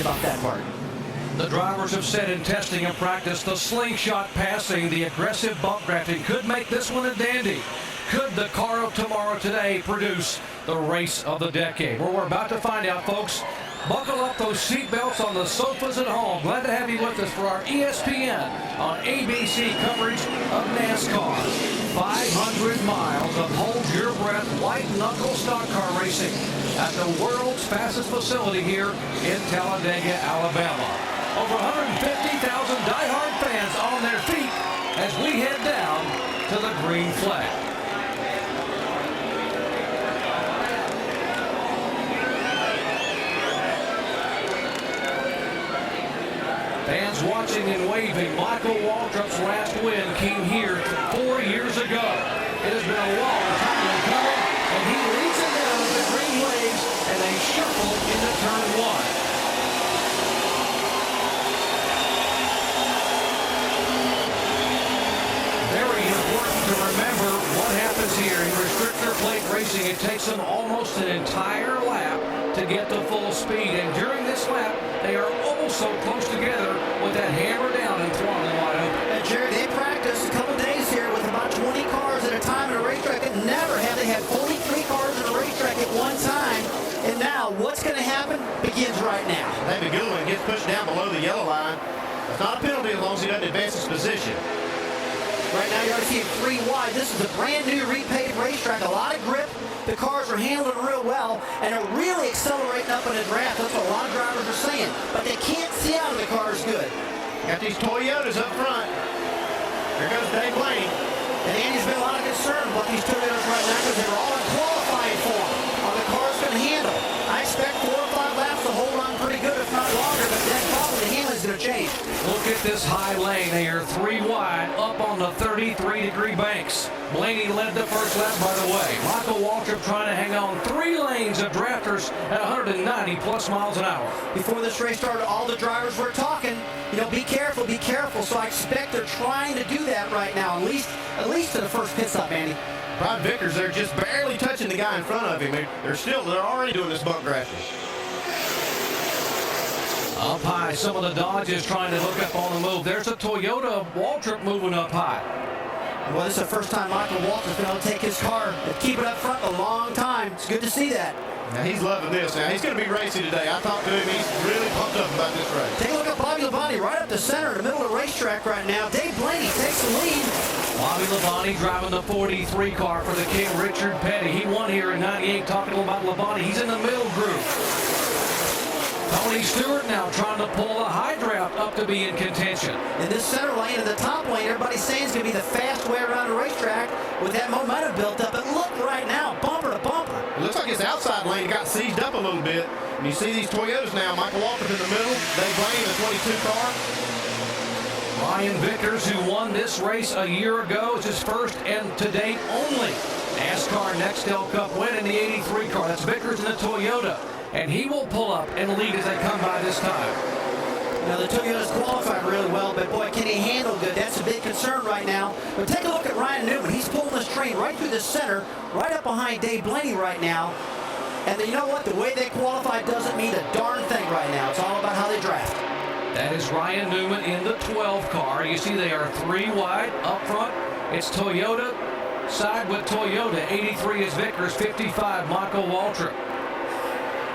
about that part. The drivers have said in testing and practice, the slingshot passing, the aggressive bump drafting could make this one a dandy. Could the car of tomorrow today produce the race of the decade? Well, we're about to find out, folks. Buckle up those seatbelts on the sofas at home. Glad to have you with us for our ESPN on ABC coverage of NASCAR. 500 miles of hold your breath white knuckle stock car racing at the world's fastest facility here in Talladega, Alabama. Over 150,000 diehard fans on their feet as we head down to the green flag. Fans watching and waving. Michael Waltrip's last win came here 4 years ago. It has been a long time coming, and he leads it down with the green waves, and they shuffle into turn one. Very important to remember what happens here in restrictor plate racing. It takes them almost an entire lap to get to full speed, and during this lap, they are so close together with that hammer down and throttle wide open. And Jerry, they practiced a couple days here with about 20 cars at a time in a racetrack. And never have they had 43 cars in a racetrack at one time. And now, what's going to happen begins right now. That McGowan gets pushed down below the yellow line. It's not a penalty as long as he doesn't advance his position. Right now, you're seeing 3 wide. This is a brand new repaved racetrack. A lot of grip. The cars are handling real well, and they're really accelerating up in the draft. That's what a lot of drivers are saying. But they can't see out of the cars good. Got these Toyotas up front. Here goes Dave Blaney. And Andy's been a lot of concern about these Toyotas right now because they were all in qualifying form. Are the cars going to handle? I expect 4 or 5 laps to hold on pretty good, if not longer, but that problem, the handling's going to change. Look at this high lane here, 3 wide, up on the 33-degree banks. Blaney led the first lap, by the way. Michael Waltrip trying to hang on 3 lanes of drafters at 190+ miles an hour. Before this race started, all the drivers were talking, be careful, be careful. So I expect they're trying to do that right now, at least to the first pit stop, Andy. Rod Vickers, they're just barely touching the guy in front of him. They're already doing this bump drafting. Up high, some of the Dodges trying to hook up on the move. There's a Toyota Waltrip moving up high. Well, this is the first time Michael Waltrip's been able to take his car and keep it up front a long time. It's good to see that. Now he's loving this. Now he's going to be racing today. I talked to him. He's really pumped up about this race. Take a look at Bobby Labonte right up the center in the middle of the racetrack right now. Dave Blaney takes the lead. Bobby Labonte driving the 43 car for the King Richard Petty. He won here in '98. Talking about Labonte, he's in the middle group. Tony Stewart now trying to pull the high draft up to be in contention. In this center lane and the top lane, everybody's saying it's going to be the fast way around the racetrack with that momentum built up. And look right now, bumper to bumper. It looks like his outside lane got seized up a little bit. And you see these Toyotas now. Michael Waltrip in the middle. Dave Blaney in the 22 car. Ryan Vickers, who won this race a year ago, is his first and to date only NASCAR Nextel Cup win in the 83 car. That's Vickers in the Toyota. And he will pull up and lead as they come by this time. Now the Toyota's qualified really well, but boy, can he handle good? That's a big concern right now. But take a look at Ryan Newman. He's pulling this train right through the center, right up behind Dave Blaney right now. And you know what? The way they qualify doesn't mean a darn thing right now. It's all about how they draft. That is Ryan Newman in the 12 car. You see they are 3 wide up front. It's Toyota side with Toyota. 83 is Vickers, 55 Michael Waltrip.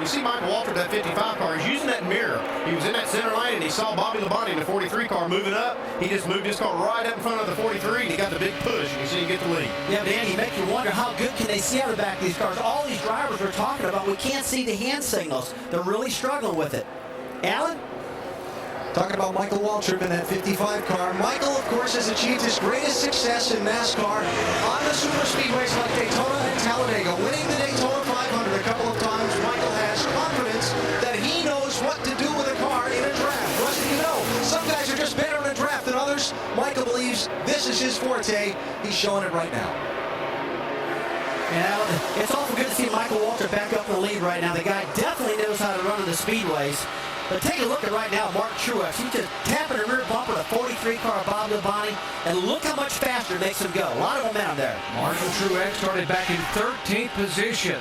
You see Michael Waltrip, that 55 car, he's using that mirror. He was in that center lane and he saw Bobby Labonte in the 43 car moving up. He just moved his car right up in front of the 43 and he got the big push. You see him get the lead. Yeah, Dan, you make you wonder how good can they see out of the back of these cars. All these drivers we're talking about, we can't see the hand signals. They're really struggling with it. Alan? Talking about Michael Waltrip in that 55 car. Michael, of course, has achieved his greatest success in NASCAR on the super speedways like Daytona and Talladega, winning the Daytona 500 a couple of times. Michael has confidence that he knows what to do with a car in a draft. Rusty, some guys are just better in a draft than others. Michael believes this is his forte. He's showing it right now. Yeah, it's awful good to see Michael Waltrip back up in the lead right now. The guy definitely knows how to run in the speedways. But take a look at right now, Mark Truex. He's just tapping the rear bumper of the 43 car Bob Labonte, and look how much faster it makes him go. A lot of momentum there. Martin Truex started back in 13th position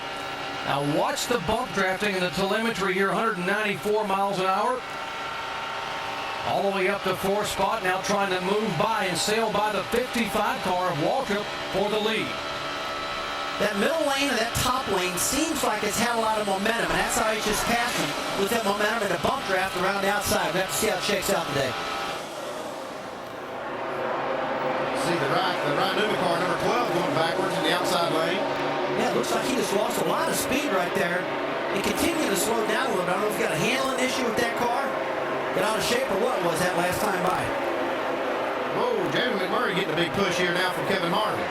Now watch the bump drafting and the telemetry here, 194 miles an hour. All the way up to fourth spot, now trying to move by and sail by the 55 car of Waltrip for the lead. That middle lane and that top lane seems like it's had a lot of momentum, and that's how he's just passing with that momentum in a bump draft around the outside. We'll have to see how it shakes out today. See the right Newman car, number 12, going backwards in the outside lane. Yeah, it looks like he just lost a lot of speed right there and continued to slow down a little bit. I don't know if he got a handling issue with that car, got out of shape, or what was that last time by. Whoa, Jamie McMurray getting a big push here now from Kevin Harvick.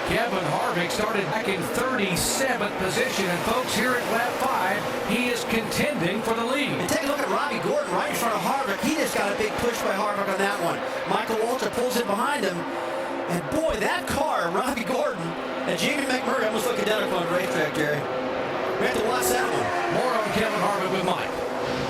Kevin Harvick started back in 37th position, and folks, here at lap 5, he is contending for the lead. And take a look at Robbie Gordon right in front of Harvick. He just got a big push by Harvick on that one. Michael Waltrip pulls it behind him, and boy, that car, Robbie Gordon and Jamie McMurray almost look identical on the racetrack, Jerry. We have to watch that one. More on Kevin Harvick with Mike.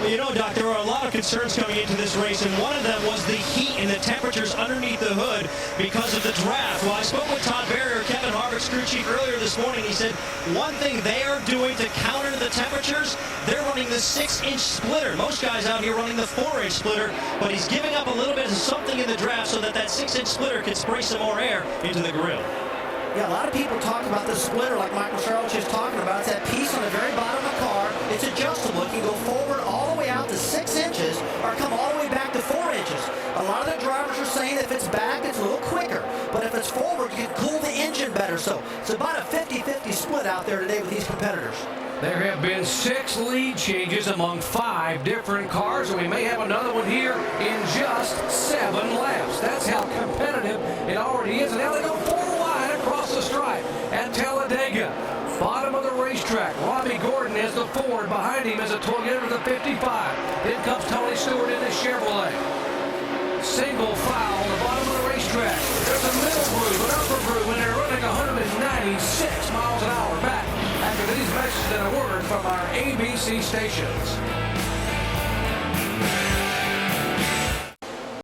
Well, you know, Doc, there were a lot of concerns coming into this race, and one of them was the heat and the temperatures underneath the hood because of the draft. Well, I spoke with Todd Barrier, Kevin Harvick's crew chief, earlier this morning. He said one thing they are doing to counter the temperatures, they're running the 6-inch splitter. Most guys out here running the 4-inch splitter, but he's giving up a little bit of something in the draft so that 6-inch splitter can spray some more air into the grill. Yeah, a lot of people talk about the splitter like Michael Charles just talking about. It's that piece on the very bottom of the car. It's adjustable. It can go forward all the way out to 6 inches or come all the way back to 4 inches. A lot of the drivers are saying if it's back, it's a little quicker. But if it's forward, you can cool the engine better. So it's about a 50-50 split out there today with these competitors. There have been 6 lead changes among 5 different cars, and we may have another one here in just 7 laps. That's how competitive it already is. And now they go 4 wide across the stripe at Talladega. Bottom of the racetrack, Robbie Gordon is the Ford. Behind him is a Toyota, the 55. Then comes Tony Stewart in the Chevrolet. Single file on the bottom of the racetrack. There's a middle groove, an upper groove, and they're running 196 miles an hour back after these messages and a word from our ABC stations.